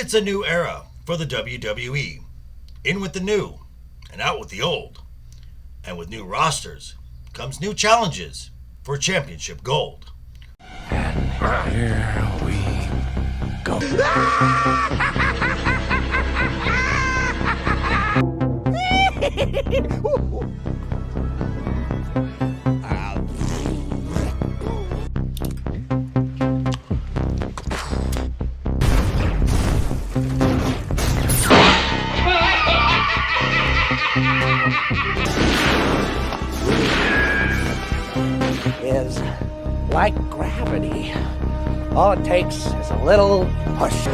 It's a new era for the WWE. In with the new and out with the old. And with new rosters comes new challenges for championship gold. And here we go. Is like gravity. All it takes is a little push.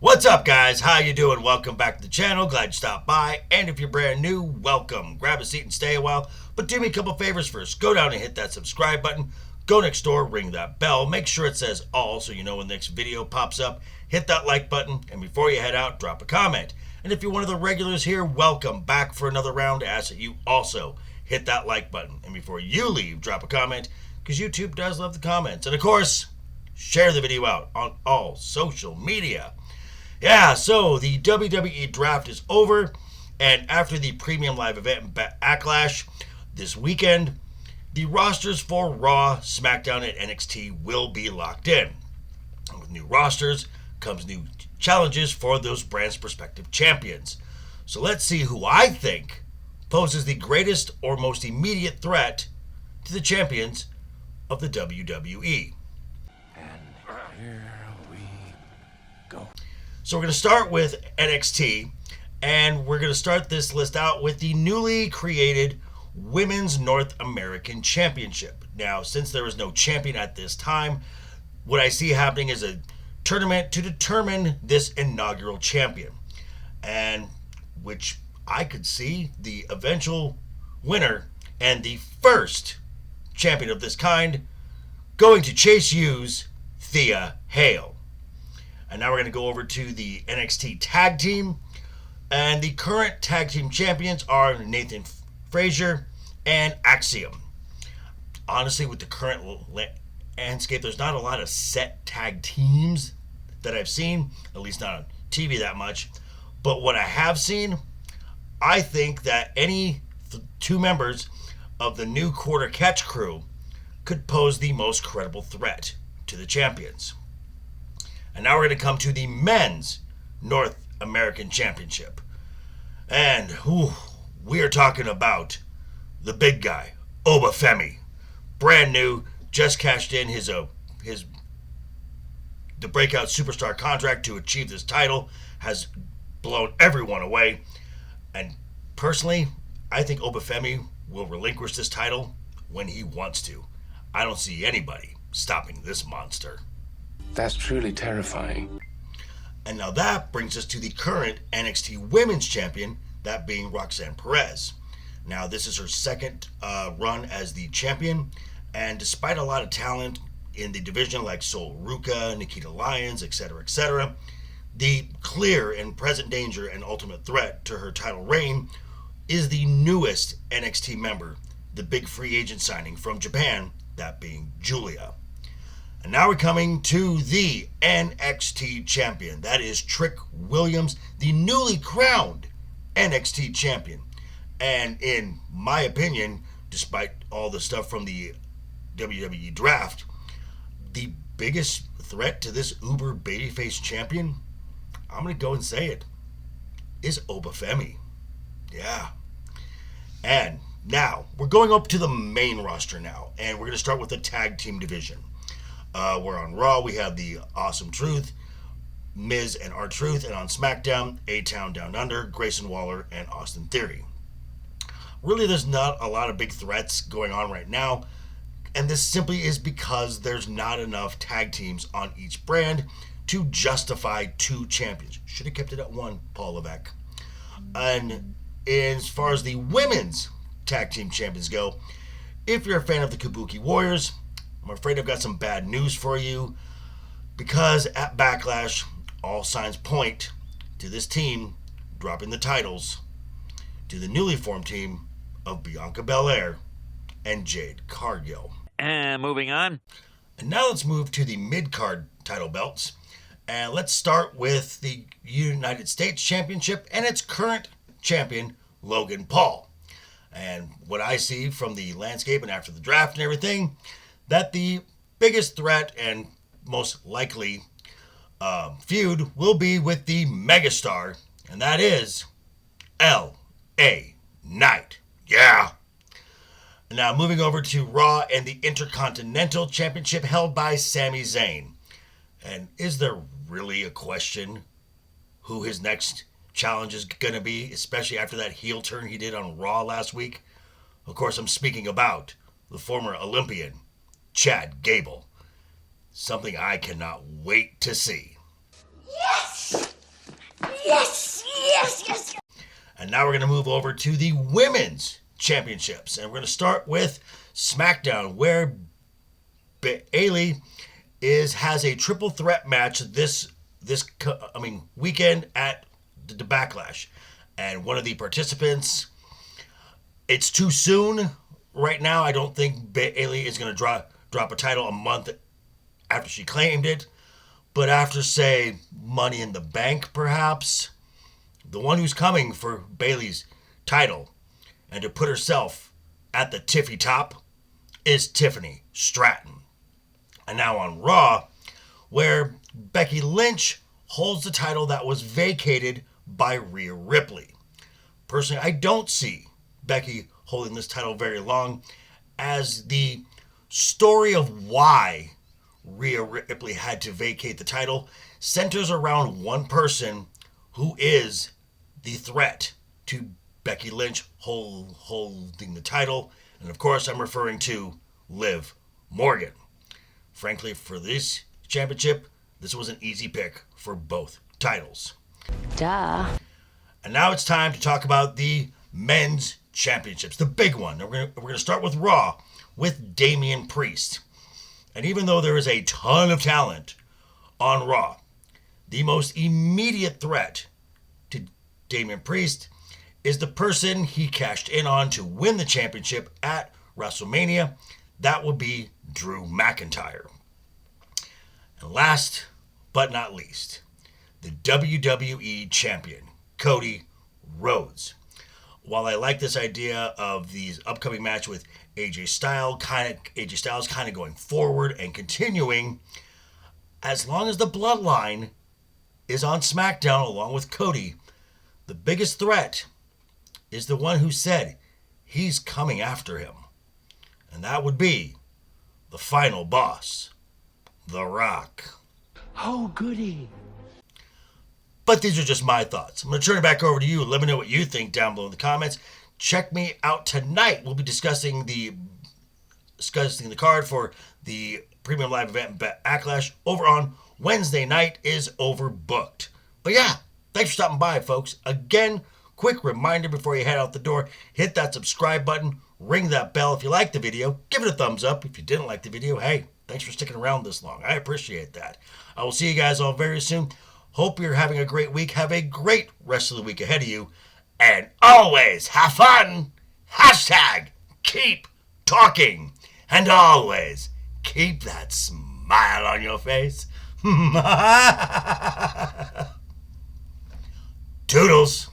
What's up, guys? How you doing? Welcome back to the channel. Glad you stopped by. And if you're brand new, welcome. Grab a seat and stay a while. But do me a couple favors first. Go down and hit that subscribe button. Go next door, ring that bell. Make sure it says all so you know when the next video pops up. Hit that like button. And before you head out, drop a comment. And if you're one of the regulars here, welcome back for another round. I ask that you also hit that like button. And before you leave, drop a comment, because YouTube does love the comments. And of course, share the video out on all social media. Yeah, so the WWE Draft is over, and after the premium live event in Backlash this weekend, the rosters for Raw, Smackdown, and NXT will be locked in. And with new rosters comes new challenges for those brands' prospective champions. So let's see who I think poses the greatest or most immediate threat to the champions of the WWE. And here we go. So we're going to start with NXT, and we're going to start this list out with the newly created Women's North American Championship. Now, since there is no champion at this time, what I see happening is a tournament to determine this inaugural champion, and which I could see the eventual winner and the first champion of this kind going to Chase U's Thea Hale. And now we're going to go over to the NXT Tag Team. And the current Tag Team champions are Nathan Frazier and Axiom. Honestly, with the current landscape, there's not a lot of set tag teams that I've seen, at least not on TV that much. But what I have seen, I think that any two members of the new Quarter Catch crew could pose the most credible threat to the champions. And now we're going to come to the Men's North American Championship. And we are talking about the big guy, Obafemi. Brand new, just cashed in the breakout superstar contract to achieve this title, has blown everyone away. And personally, I think Obafemi will relinquish this title when he wants to. I don't see anybody stopping this monster. That's truly terrifying. And now that brings us to the current NXT Women's Champion, that being Roxanne Perez. Now this is her second run as the champion, and despite a lot of talent in the division like Sol Ruca, Nikita Lyons, etc., the clear and present danger and ultimate threat to her title reign is the newest NXT member, the big free agent signing from Japan, that being Julia. And now we're coming to the NXT champion. That is Trick Williams, the newly crowned NXT champion. And in my opinion, despite all the stuff from the WWE Draft, the biggest threat to this uber babyface champion, I'm going to go and say it, is Obafemi. Yeah. And now, we're going up to the main roster now, and we're going to start with the tag team division. We're on Raw, we have the Awesome Truth, Miz and R-Truth, and on SmackDown, A-Town Down Under, Grayson Waller, and Austin Theory. Really, there's not a lot of big threats going on right now, and this simply is because there's not enough tag teams on each brand to justify two champions. Should have kept it at one, Paul Levesque. And as far as the women's tag team champions go. If you're a fan of the Kabuki Warriors, I'm afraid I've got some bad news for you, because at Backlash, all signs point to this team dropping the titles to the newly formed team of Bianca Belair and Jade Cargill. And moving on. And now let's move to the mid-card title belts. And let's start with the United States Championship and its current champion, Logan Paul. And what I see from the landscape and after the draft and everything, that the biggest threat and most likely feud will be with the megastar, and that is L.A. Knight. Yeah. Now moving over to Raw and the Intercontinental Championship held by Sami Zayn. And is there really a question who his next challenge is going to be, especially after that heel turn he did on Raw last week? Of course, I'm speaking about the former Olympian, Chad Gable. Something I cannot wait to see. Yes! Yes! Yes! Yes! And now we're going to move over to the Women's Championships. And we're going to start with Smackdown, where Bayley has a triple threat match this weekend at the Backlash. And one of the participants, it's too soon right now. I don't think Bayley is going to drop a title a month after she claimed it. But after, say, Money in the Bank, perhaps, the one who's coming for Bayley's title and to put herself at the tippy top is Tiffany Stratton. And now on Raw, where Becky Lynch holds the title that was vacated by Rhea Ripley. Personally, I don't see Becky holding this title very long, as the story of why Rhea Ripley had to vacate the title centers around one person who is the threat to Becky Lynch holding the title. And of course, I'm referring to Liv Morgan. Frankly, for this championship, this was an easy pick for both titles. Duh. And now it's time to talk about the men's championships, the big one. And we're going to start with Raw with Damian Priest. And even though there is a ton of talent on Raw, the most immediate threat to Damian Priest is the person he cashed in on to win the championship at WrestleMania. That would be Drew McIntyre. And last but not least, the WWE Champion, Cody Rhodes. While I like this idea of these upcoming match with AJ Styles kind of going forward and continuing, as long as the bloodline is on SmackDown along with Cody, the biggest threat is the one who said he's coming after him. And that would be the final boss, The Rock. Oh, goody. But these are just my thoughts. I'm going to turn it back over to you. Let me know what you think down below in the comments. Check me out tonight. We'll be discussing the card for the premium live event Backlash. Over on Wednesday night is overbooked. But yeah, thanks for stopping by, folks. Again, quick reminder before you head out the door, hit that subscribe button, ring that bell if you liked the video, give it a thumbs up. If you didn't like the video, hey, thanks for sticking around this long. I appreciate that. I will see you guys all very soon. Hope you're having a great week. Have a great rest of the week ahead of you. And always have fun. Hashtag keep talking. And always keep that smile on your face. Toodles.